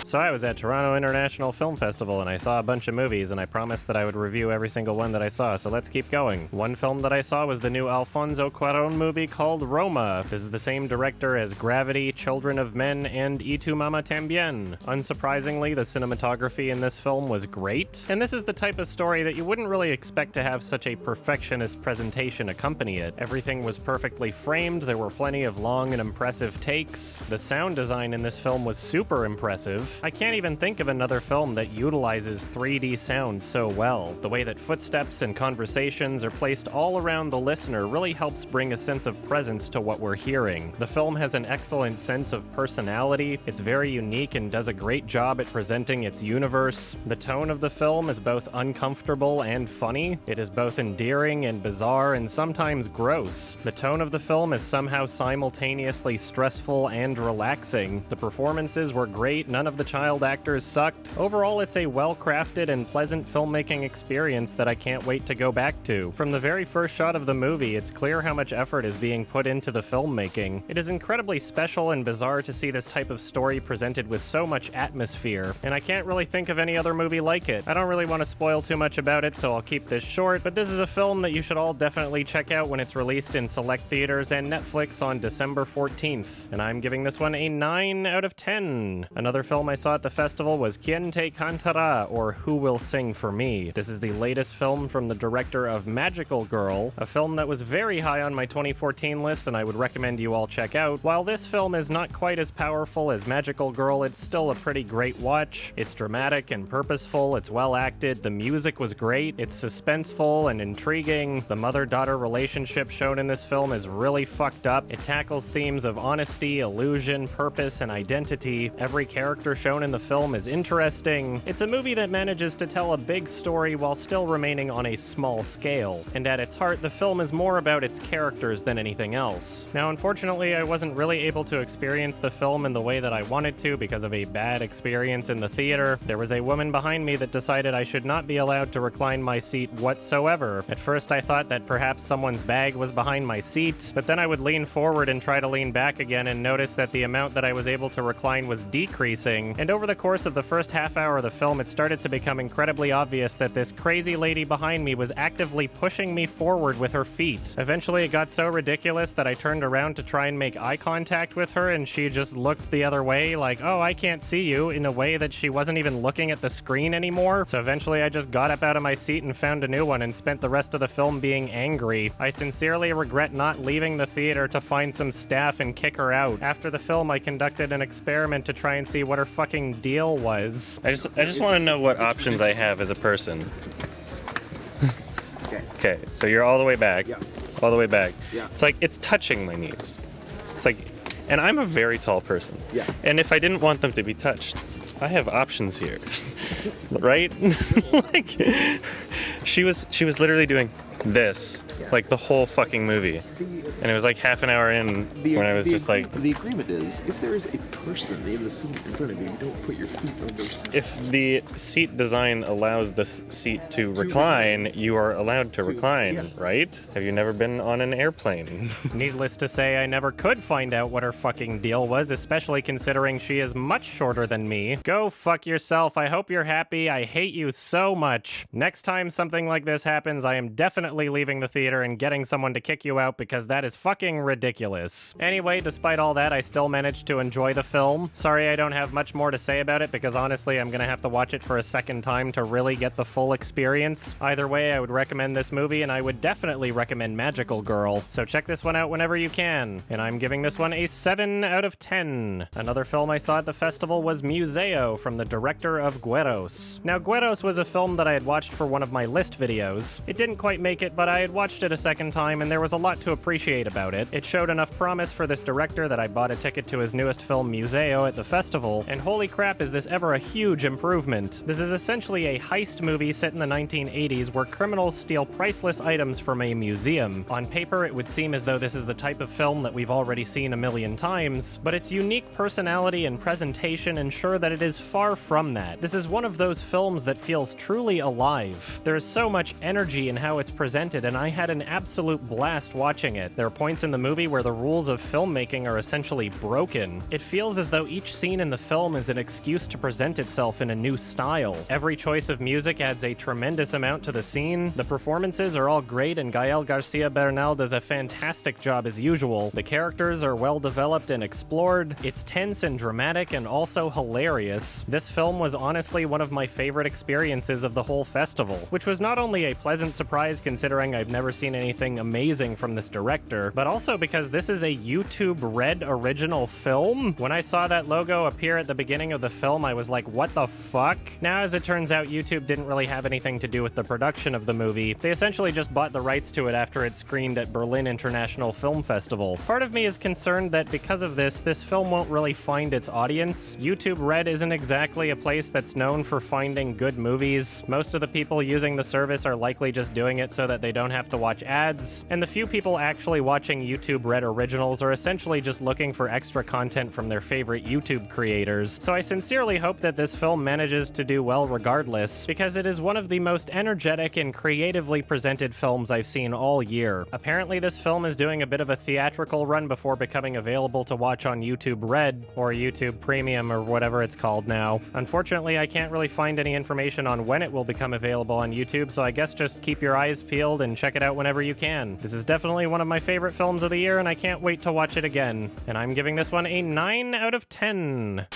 So I was at Toronto International Film Festival and I saw a bunch of movies and I promised that I would review every single one that I saw, so let's keep going. One film that I saw was the new Alfonso Cuarón movie called Roma. This is the same director as Gravity, Children of Men, and Y Tu Mama Tambien. Unsurprisingly, the cinematography in this film was great, and this is the type of story that you wouldn't really expect to have such a perfectionist presentation accompany it. Everything was perfectly framed, there were plenty of long and impressive takes. The sound design in this film was super impressive. I can't even think of another film that utilizes 3D sound so well. The way that footsteps and conversations are placed all around the listener really helps bring a sense of presence to what we're hearing. The film has an excellent sense of personality. It's very unique and does a great job at presenting its universe. The tone of the film is both uncomfortable and funny. It is both endearing and bizarre and sometimes gross. The tone of the film is somehow simultaneously stressful and relaxing. The performances were great, none of the child actors sucked. Overall, it's a well-crafted and pleasant filmmaking experience that I can't wait to go back to. From the very first shot of the movie, it's clear how much effort is being put into the filmmaking. It is incredibly special and bizarre to see this type of story presented with so much atmosphere, and I can't really think of any other movie like it. I don't really want to spoil too much about it, so I'll keep this short, but this is a film that you should all definitely check out when it's released in select theaters and Netflix on December 14th, and I'm giving this one a 9 out of 10. Another film I saw at the festival was Quién, cantará, or Who Will Sing for Me. This is the latest film from the director of Magical Girl, a film that was very high on my 2014 list and I would recommend you all check out. While this film is not quite as powerful as Magical Girl, it's still a pretty great watch. It's dramatic and purposeful, it's well acted, the music was great, it's suspenseful and intriguing. The mother-daughter relationship shown in this film is really fucked up. It tackles themes of honesty, illusion, purpose, and identity. Every character shown in the film is interesting. It's a movie that manages to tell a big story while still remaining on a small scale. And at its heart, the film is more about its characters than anything else. Now, unfortunately, I wasn't really able to experience the film in the way that I wanted to because of a bad experience in the theater. There was a woman behind me that decided I should not be allowed to recline my seat whatsoever. At first, I thought that perhaps someone's bag was behind my seat, but then I would lean forward and try to lean back again and notice that the amount that I was able to recline was decreasing. And over the course of the first half hour of the film, it started to become incredibly obvious that this crazy lady behind me was actively pushing me forward with her feet. Eventually, it got so ridiculous that I turned around to try and make eye contact with her, and she just looked the other way like, oh, I can't see you, in a way that she wasn't even looking at the screen anymore. So eventually, I just got up out of my seat and found a new one and spent the rest of the film being angry. I sincerely regret not leaving the theater to find some staff and kick her out. After the film, I conducted an experiment to try and see what her fucking deal was. I just want to know what options I have as a person. Okay, so you're all the way back. Yeah. All the way back. Yeah. It's like, it's touching my knees. It's like, and I'm a very tall person. Yeah. And if I didn't want them to be touched, I have options here. Right? Like, she was literally doing this, like the whole fucking movie. And it was like half an hour in when I was just like... The agreement is, if there is a person in the seat in front of you, you don't put your feet on their seat. If the seat design allows the seat to recline, you are allowed to recline, right? Have you never been on an airplane? Needless to say, I never could find out what her fucking deal was, especially considering she is much shorter than me. Go fuck yourself. I hope you're happy. I hate you so much. Next time something like this happens, I am definitely leaving the theater and getting someone to kick you out because that is fucking ridiculous. Anyway, despite all that, I still managed to enjoy the film. Sorry I don't have much more to say about it because honestly, I'm gonna have to watch it for a second time to really get the full experience. Either way, I would recommend this movie, and I would definitely recommend Magical Girl. So check this one out whenever you can. And I'm giving this one a 7 out of 10. Another film I saw at the festival was Museo from the director of Gueros. Now, Gueros was a film that I had watched for one of my list videos. It didn't quite make it, but I had watched it a second time, and there was a lot to appreciate about it. It showed enough promise for this director that I bought a ticket to his newest film, Museo, at the festival, and holy crap is this ever a huge improvement. This is essentially a heist movie set in the 1980s where criminals steal priceless items from a museum. On paper, it would seem as though this is the type of film that we've already seen a million times, but its unique personality and presentation ensure that it is far from that. This is one of those films that feels truly alive. There is so much energy in how it's presented, and I had had an absolute blast watching it. There are points in the movie where the rules of filmmaking are essentially broken. It feels as though each scene in the film is an excuse to present itself in a new style. Every choice of music adds a tremendous amount to the scene. The performances are all great, and Gael Garcia Bernal does a fantastic job as usual. The characters are well developed and explored. It's tense and dramatic and also hilarious. This film was honestly one of my favorite experiences of the whole festival, which was not only a pleasant surprise considering I've never seen anything amazing from this director, but also because this is a YouTube Red original film. When I saw that logo appear at the beginning of the film, I was like, what the fuck? Now, as it turns out, YouTube didn't really have anything to do with the production of the movie. They essentially just bought the rights to it after it screened at Berlin International Film Festival. Part of me is concerned that because of this film won't really find its audience. YouTube Red isn't exactly a place that's known for finding good movies. Most of the people using the service are likely just doing it so that they don't have to watch ads, and the few people actually watching YouTube Red originals are essentially just looking for extra content from their favorite YouTube creators. So I sincerely hope that this film manages to do well regardless, because it is one of the most energetic and creatively presented films I've seen all year. Apparently this film is doing a bit of a theatrical run before becoming available to watch on YouTube Red, or YouTube Premium, or whatever it's called now. Unfortunately, I can't really find any information on when it will become available on YouTube, so I guess just keep your eyes peeled and check it out whenever you can. This is definitely one of my favorite films of the year, and I can't wait to watch it again. And I'm giving this one a 9 out of 10.